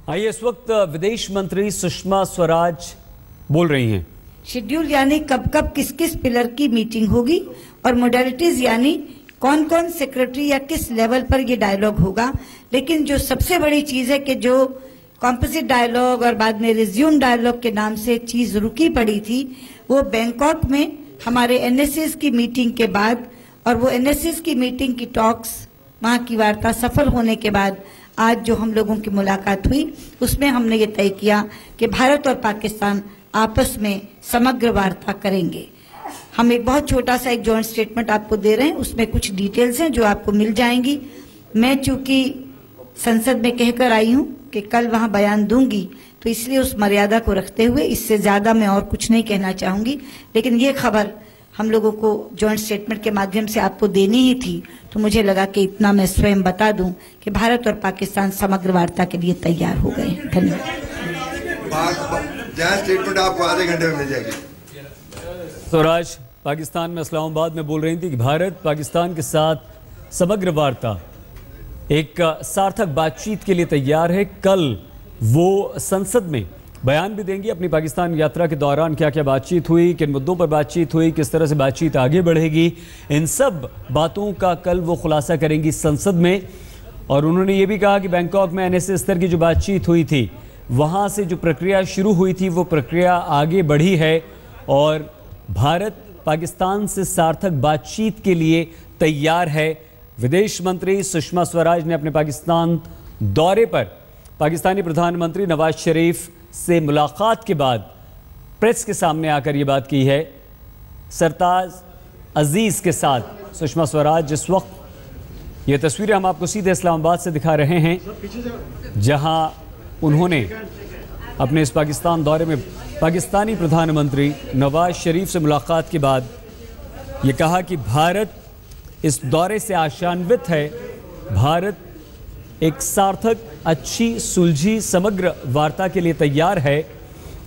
आइए इस वक्त विदेश मंत्री सुषमा स्वराज बोल रही हैं। शेड्यूल यानी कब कब किस किस पिलर की मीटिंग होगी और मोडालिटीज यानी कौन कौन सेक्रेटरी या किस लेवल पर ये डायलॉग होगा। लेकिन जो सबसे बड़ी चीज है कि जो कॉम्पोजिट डायलॉग और बाद में रिज्यूम डायलॉग के नाम से चीज रुकी पड़ी थी, वो बैंकॉक में हमारे एनएसएस की मीटिंग के बाद और वो एनएसएस की मीटिंग की टॉक्स, वहाँ की वार्ता सफल होने के बाद आज जो हम लोगों की मुलाकात हुई उसमें हमने ये तय किया कि भारत और पाकिस्तान आपस में समग्र वार्ता करेंगे। हम एक बहुत छोटा सा एक जॉइंट स्टेटमेंट आपको दे रहे हैं, उसमें कुछ डिटेल्स हैं जो आपको मिल जाएंगी। मैं चूंकि संसद में कहकर आई हूं कि कल वहां बयान दूंगी, तो इसलिए उस मर्यादा को रखते हुए इससे ज्यादा मैं और कुछ नहीं कहना चाहूंगी। लेकिन ये खबर हम लोगों को जॉइंट स्टेटमेंट के माध्यम से आपको देनी ही थी, तो मुझे लगा कि इतना मैं स्वयं बता दूं कि भारत और पाकिस्तान समग्र वार्ता के लिए तैयार हो गए हैं। धन्यवाद। स्टेटमेंट आपको आधे घंटे में मिल जाएगी। स्वराज पाकिस्तान में इस्लामाबाद में बोल रही थी कि भारत पाकिस्तान के साथ समग्र वार्ता, एक सार्थक बातचीत के लिए तैयार है। कल वो संसद में बयान भी देंगी अपनी पाकिस्तान यात्रा के दौरान क्या क्या बातचीत हुई, किन मुद्दों पर बातचीत हुई, किस तरह से बातचीत आगे बढ़ेगी, इन सब बातों का कल वो खुलासा करेंगी संसद में। और उन्होंने ये भी कहा कि बैंकॉक में एनएसएस स्तर की जो बातचीत हुई थी, वहाँ से जो प्रक्रिया शुरू हुई थी वो प्रक्रिया आगे बढ़ी है और भारत पाकिस्तान से सार्थक बातचीत के लिए तैयार है। विदेश मंत्री सुषमा स्वराज ने अपने पाकिस्तान दौरे पर पाकिस्तानी प्रधानमंत्री नवाज शरीफ से मुलाकात के बाद प्रेस के सामने आकर ये बात की है। सरताज अजीज़ के साथ सुषमा स्वराज, जिस वक्त ये तस्वीरें हम आपको सीधे इस्लामाबाद से दिखा रहे हैं, जहां उन्होंने अपने इस पाकिस्तान दौरे में पाकिस्तानी प्रधानमंत्री नवाज शरीफ से मुलाकात के बाद ये कहा कि भारत इस दौरे से आशान्वित है। भारत एक सार्थक, अच्छी, सुलझी, समग्र वार्ता के लिए तैयार है।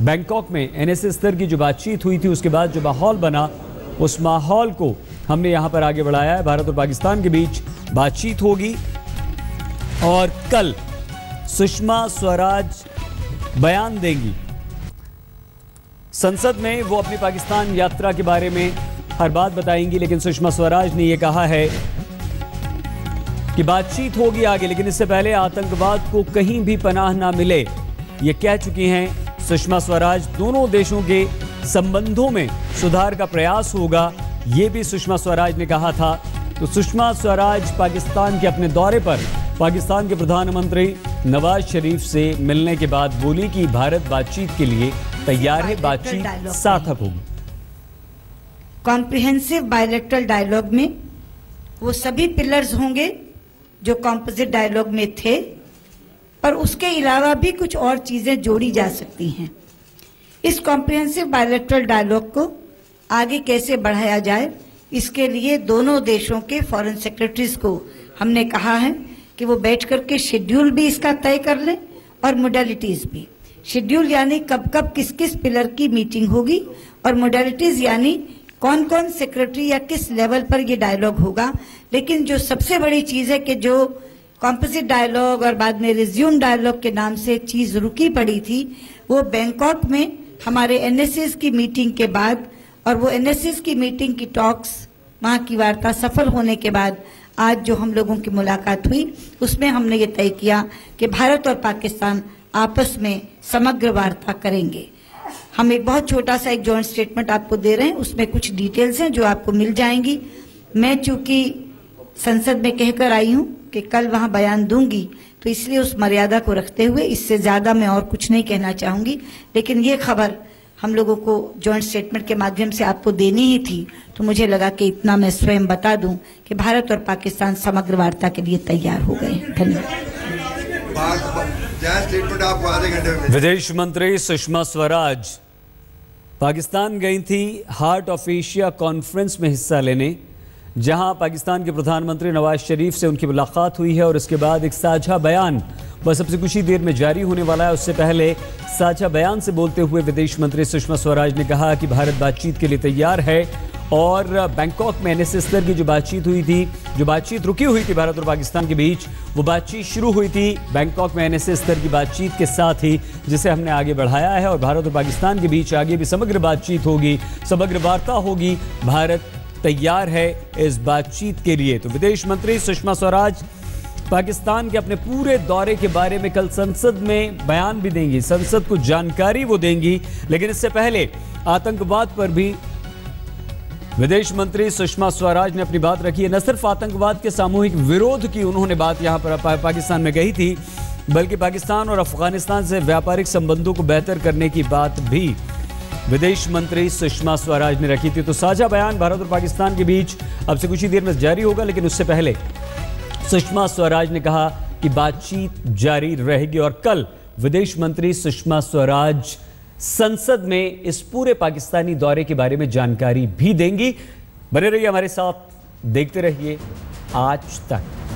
बैंकॉक में एनएसएस स्तर की जो बातचीत हुई थी उसके बाद जो माहौल बना, उस माहौल को हमने यहाँ पर आगे बढ़ाया है। भारत और पाकिस्तान के बीच बातचीत होगी और कल सुषमा स्वराज बयान देंगी संसद में। वो अपनी पाकिस्तान यात्रा के बारे में हर बात बताएंगी, लेकिन सुषमा स्वराज ने यह कहा है कि बातचीत होगी आगे, लेकिन इससे पहले आतंकवाद को कहीं भी पनाह ना मिले, ये कह चुकी हैं सुषमा स्वराज। दोनों देशों के संबंधों में सुधार का प्रयास होगा, ये भी सुषमा स्वराज ने कहा था। तो सुषमा स्वराज पाकिस्तान के अपने दौरे पर पाकिस्तान के प्रधानमंत्री नवाज शरीफ से मिलने के बाद बोली कि भारत बातचीत के लिए तैयार है, बातचीत सार्थक होगी। कॉम्प्रिहेंसिव बायलैटरल डायलॉग में वो सभी पिलर्स होंगे जो कॉम्पोजिट डायलॉग में थे, पर उसके अलावा भी कुछ और चीजें जोड़ी जा सकती हैं। इस कॉम्प्रिहेंसिव बायलैटरल डायलॉग को आगे कैसे बढ़ाया जाए, इसके लिए दोनों देशों के फॉरेन सेक्रेटरीज को हमने कहा है कि वो बैठ करके शेड्यूल भी इसका तय कर लें और मोडालिटीज भी। शेड्यूल यानी कब कब किस किस पिलर की मीटिंग होगी और मोडालिटीज यानी कौन कौन सेक्रेटरी या किस लेवल पर ये डायलॉग होगा। लेकिन जो सबसे बड़ी चीज है कि जो कॉम्पोजिट डायलॉग और बाद में रिज्यूम डायलॉग के नाम से चीज रुकी पड़ी थी, वो बैंकॉक में हमारे एनएसएस की मीटिंग के बाद और वो एनएसएस की मीटिंग की टॉक्स, वहाँ की वार्ता सफल होने के बाद आज जो हम लोगों की मुलाकात हुई उसमें हमने ये तय किया कि भारत और पाकिस्तान आपस में समग्र वार्ता करेंगे। हम एक बहुत छोटा सा एक जॉइंट स्टेटमेंट आपको दे रहे हैं, उसमें कुछ डिटेल्स हैं जो आपको मिल जाएंगी। मैं चूंकि संसद में कहकर आई हूं कि कल वहां बयान दूंगी, तो इसलिए उस मर्यादा को रखते हुए इससे ज्यादा मैं और कुछ नहीं कहना चाहूंगी। लेकिन ये खबर हम लोगों को जॉइंट स्टेटमेंट के माध्यम से आपको देनी ही थी, तो मुझे लगा कि इतना मैं स्वयं बता दूं कि भारत और पाकिस्तान समग्र वार्ता के लिए तैयार हो गए हैं। धन्यवाद। स्टेटमेंट आपको आधे घंटे में। विदेश मंत्री सुषमा स्वराज पाकिस्तान गई थी हार्ट ऑफ एशिया कॉन्फ्रेंस में हिस्सा लेने, जहां पाकिस्तान के प्रधानमंत्री नवाज शरीफ से उनकी मुलाकात हुई है और उसके बाद एक साझा बयान बस अब से कुछ ही देर में जारी होने वाला है। उससे पहले साझा बयान से बोलते हुए विदेश मंत्री सुषमा स्वराज ने कहा कि भारत बातचीत के लिए तैयार है और बैंकॉक में एनएसए स्तर की जो बातचीत हुई थी, जो बातचीत रुकी हुई थी भारत और पाकिस्तान के बीच, वो बातचीत शुरू हुई थी बैंकॉक में एनएसए स्तर की बातचीत के साथ ही, जिसे हमने आगे बढ़ाया है और भारत और पाकिस्तान के बीच आगे भी समग्र बातचीत होगी, समग्र वार्ता होगी। भारत तैयार है इस बातचीत के लिए। तो विदेश मंत्री सुषमा स्वराज पाकिस्तान के अपने पूरे दौरे के बारे में कल संसद में बयान भी देंगी, संसद को जानकारी वो देंगी। लेकिन इससे पहले आतंकवाद पर भी विदेश मंत्री सुषमा स्वराज ने अपनी बात रखी है। न सिर्फ आतंकवाद के सामूहिक विरोध की उन्होंने बात यहां पर पाकिस्तान में कही थी, बल्कि पाकिस्तान और अफगानिस्तान से व्यापारिक संबंधों को बेहतर करने की बात भी विदेश मंत्री सुषमा स्वराज ने रखी थी। तो साझा बयान भारत और पाकिस्तान के बीच अब से कुछ ही देर में जारी होगा, लेकिन उससे पहले सुषमा स्वराज ने कहा कि बातचीत जारी रहेगी और कल विदेश मंत्री सुषमा स्वराज संसद में इस पूरे पाकिस्तानी दौरे के बारे में जानकारी भी देंगी। बने रहिए हमारे साथ, देखते रहिए आज तक।